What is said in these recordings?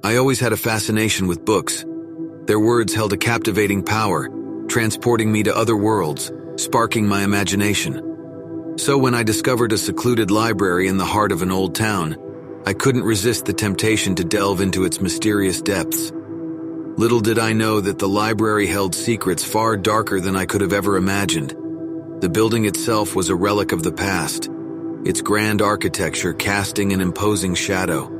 I always had a fascination with books. Their words held a captivating power, transporting me to other worlds, sparking my imagination. So when I discovered a secluded library in the heart of an old town, I couldn't resist the temptation to delve into its mysterious depths. Little did I know that the library held secrets far darker than I could have ever imagined. The building itself was a relic of the past, its grand architecture casting an imposing shadow.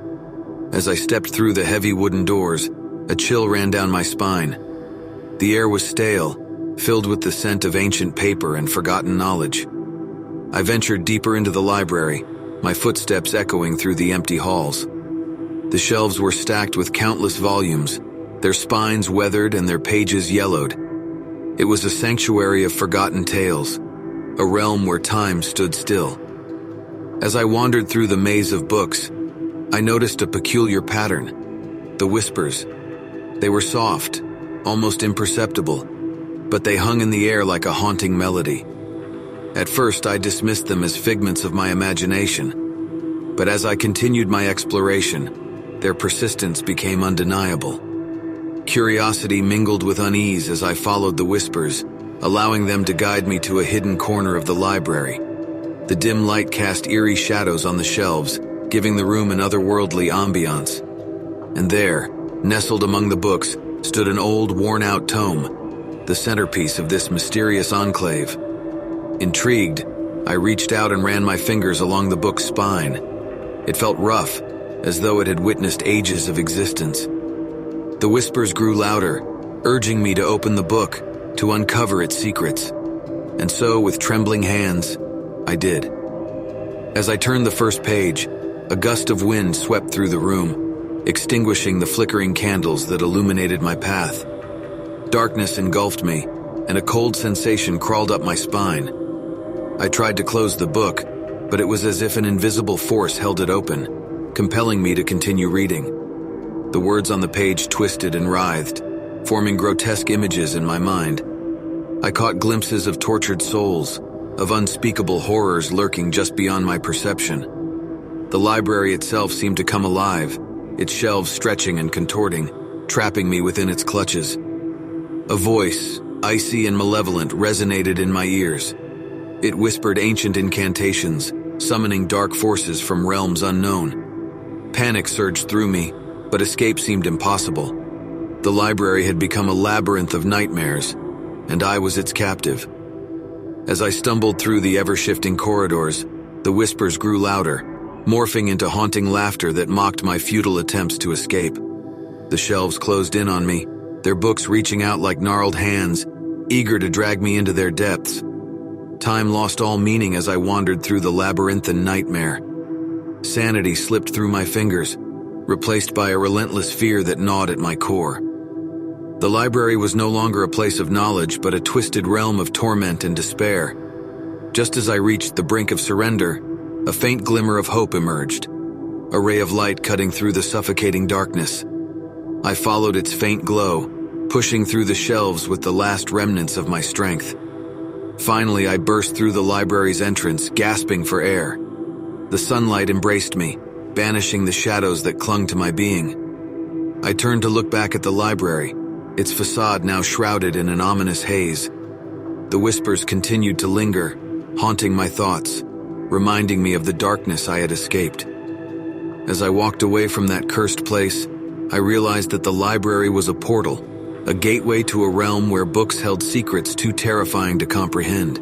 As I stepped through the heavy wooden doors, a chill ran down my spine. The air was stale, filled with the scent of ancient paper and forgotten knowledge. I ventured deeper into the library, my footsteps echoing through the empty halls. The shelves were stacked with countless volumes, their spines weathered and their pages yellowed. It was a sanctuary of forgotten tales, a realm where time stood still. As I wandered through the maze of books, I noticed a peculiar pattern. The whispers. They were soft, almost imperceptible, but they hung in the air like a haunting melody. At first, I dismissed them as figments of my imagination, but as I continued my exploration, their persistence became undeniable. Curiosity mingled with unease as I followed the whispers, allowing them to guide me to a hidden corner of the library. The dim light cast eerie shadows on the shelves, giving the room an otherworldly ambiance. And there, nestled among the books, stood an old, worn-out tome, the centerpiece of this mysterious enclave. Intrigued, I reached out and ran my fingers along the book's spine. It felt rough, as though it had witnessed ages of existence. The whispers grew louder, urging me to open the book, to uncover its secrets. And so, with trembling hands, I did. As I turned the first page, a gust of wind swept through the room, extinguishing the flickering candles that illuminated my path. Darkness engulfed me, and a cold sensation crawled up my spine. I tried to close the book, but it was as if an invisible force held it open, compelling me to continue reading. The words on the page twisted and writhed, forming grotesque images in my mind. I caught glimpses of tortured souls, of unspeakable horrors lurking just beyond my perception. The library itself seemed to come alive, its shelves stretching and contorting, trapping me within its clutches. A voice, icy and malevolent, resonated in my ears. It whispered ancient incantations, summoning dark forces from realms unknown. Panic surged through me, but escape seemed impossible. The library had become a labyrinth of nightmares, and I was its captive. As I stumbled through the ever-shifting corridors, the whispers grew louder, morphing into haunting laughter that mocked my futile attempts to escape. The shelves closed in on me, their books reaching out like gnarled hands, eager to drag me into their depths. Time lost all meaning as I wandered through the labyrinthine nightmare. Sanity slipped through my fingers, replaced by a relentless fear that gnawed at my core. The library was no longer a place of knowledge, but a twisted realm of torment and despair. Just as I reached the brink of surrender, a faint glimmer of hope emerged, a ray of light cutting through the suffocating darkness. I followed its faint glow, pushing through the shelves with the last remnants of my strength. Finally, I burst through the library's entrance, gasping for air. The sunlight embraced me, banishing the shadows that clung to my being. I turned to look back at the library, its facade now shrouded in an ominous haze. The whispers continued to linger, haunting my thoughts, reminding me of the darkness I had escaped. As I walked away from that cursed place, I realized that the library was a portal, a gateway to a realm where books held secrets too terrifying to comprehend.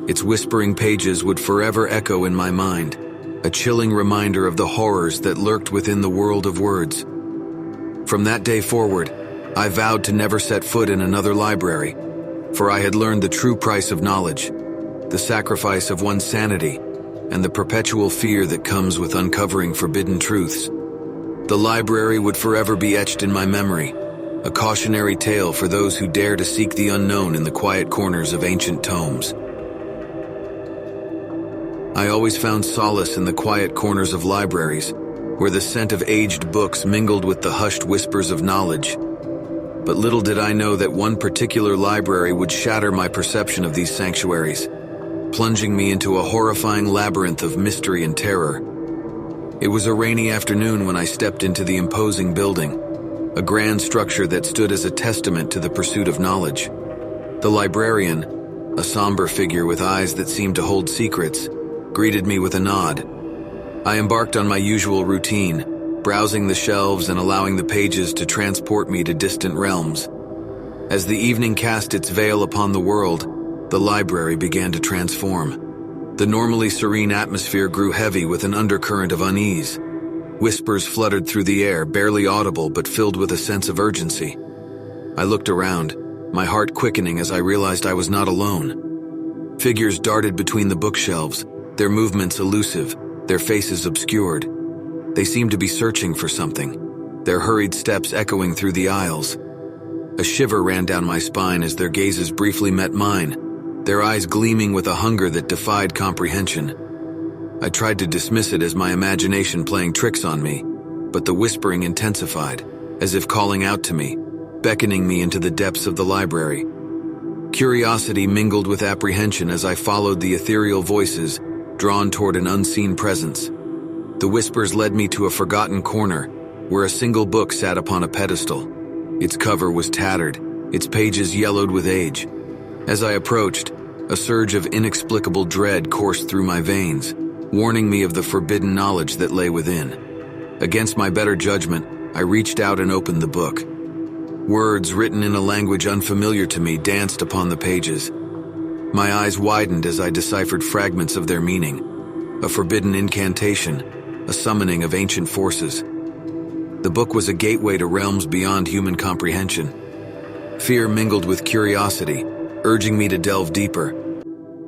Its whispering pages would forever echo in my mind, a chilling reminder of the horrors that lurked within the world of words. From that day forward, I vowed to never set foot in another library, for I had learned the true price of knowledge, the sacrifice of one's sanity, and the perpetual fear that comes with uncovering forbidden truths. The library would forever be etched in my memory, a cautionary tale for those who dare to seek the unknown in the quiet corners of ancient tomes. I always found solace in the quiet corners of libraries, where the scent of aged books mingled with the hushed whispers of knowledge. But little did I know that one particular library would shatter my perception of these sanctuaries, plunging me into a horrifying labyrinth of mystery and terror. It was a rainy afternoon when I stepped into the imposing building, a grand structure that stood as a testament to the pursuit of knowledge. The librarian, a somber figure with eyes that seemed to hold secrets, greeted me with a nod. I embarked on my usual routine, browsing the shelves and allowing the pages to transport me to distant realms. As the evening cast its veil upon the world, the library began to transform. The normally serene atmosphere grew heavy with an undercurrent of unease. Whispers fluttered through the air, barely audible but filled with a sense of urgency. I looked around, my heart quickening as I realized I was not alone. Figures darted between the bookshelves, their movements elusive, their faces obscured. They seemed to be searching for something, their hurried steps echoing through the aisles. A shiver ran down my spine as their gazes briefly met mine, their eyes gleaming with a hunger that defied comprehension. I tried to dismiss it as my imagination playing tricks on me, but the whispering intensified, as if calling out to me, beckoning me into the depths of the library. Curiosity mingled with apprehension as I followed the ethereal voices, drawn toward an unseen presence. The whispers led me to a forgotten corner, where a single book sat upon a pedestal. Its cover was tattered, its pages yellowed with age. As I approached, a surge of inexplicable dread coursed through my veins, warning me of the forbidden knowledge that lay within. Against my better judgment, I reached out and opened the book. Words written in a language unfamiliar to me danced upon the pages. My eyes widened as I deciphered fragments of their meaning. A forbidden incantation, a summoning of ancient forces. The book was a gateway to realms beyond human comprehension. Fear mingled with curiosity, urging me to delve deeper.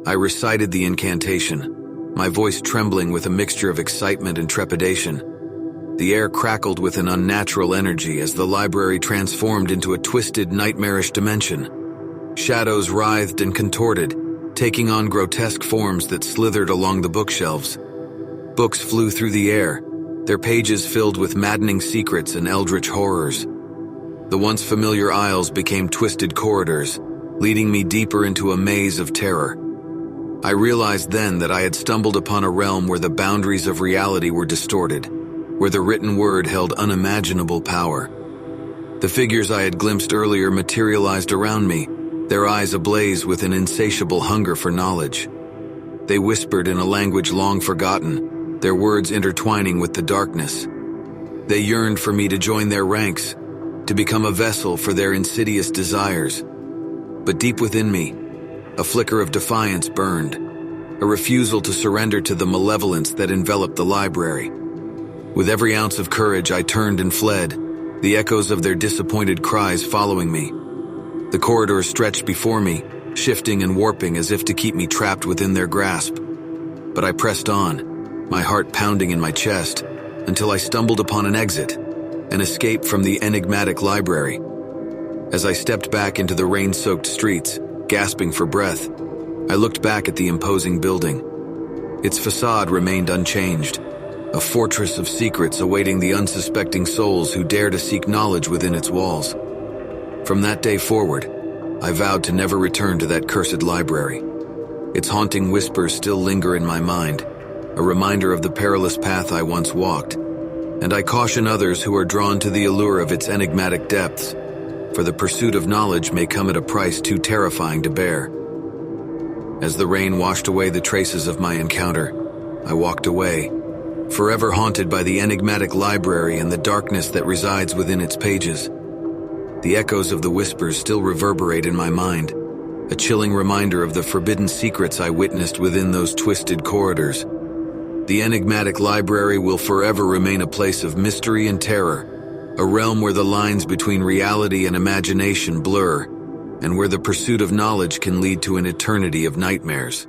I recited the incantation, my voice trembling with a mixture of excitement and trepidation. The air crackled with an unnatural energy as the library transformed into a twisted, nightmarish dimension. Shadows writhed and contorted, taking on grotesque forms that slithered along the bookshelves. Books flew through the air, their pages filled with maddening secrets and eldritch horrors. The once familiar aisles became twisted corridors, leading me deeper into a maze of terror. I realized then that I had stumbled upon a realm where the boundaries of reality were distorted, where the written word held unimaginable power. The figures I had glimpsed earlier materialized around me, their eyes ablaze with an insatiable hunger for knowledge. They whispered in a language long forgotten, their words intertwining with the darkness. They yearned for me to join their ranks, to become a vessel for their insidious desires. But deep within me, a flicker of defiance burned, a refusal to surrender to the malevolence that enveloped the library. With every ounce of courage, I turned and fled, the echoes of their disappointed cries following me. The corridors stretched before me, shifting and warping as if to keep me trapped within their grasp. But I pressed on, my heart pounding in my chest, until I stumbled upon an exit, an escape from the enigmatic library. As I stepped back into the rain-soaked streets, gasping for breath, I looked back at the imposing building. Its facade remained unchanged, a fortress of secrets awaiting the unsuspecting souls who dare to seek knowledge within its walls. From that day forward, I vowed to never return to that cursed library. Its haunting whispers still linger in my mind, a reminder of the perilous path I once walked, and I caution others who are drawn to the allure of its enigmatic depths, for the pursuit of knowledge may come at a price too terrifying to bear. As the rain washed away the traces of my encounter, I walked away, forever haunted by the enigmatic library and the darkness that resides within its pages. The echoes of the whispers still reverberate in my mind, a chilling reminder of the forbidden secrets I witnessed within those twisted corridors. The enigmatic library will forever remain a place of mystery and terror, a realm where the lines between reality and imagination blur, and where the pursuit of knowledge can lead to an eternity of nightmares.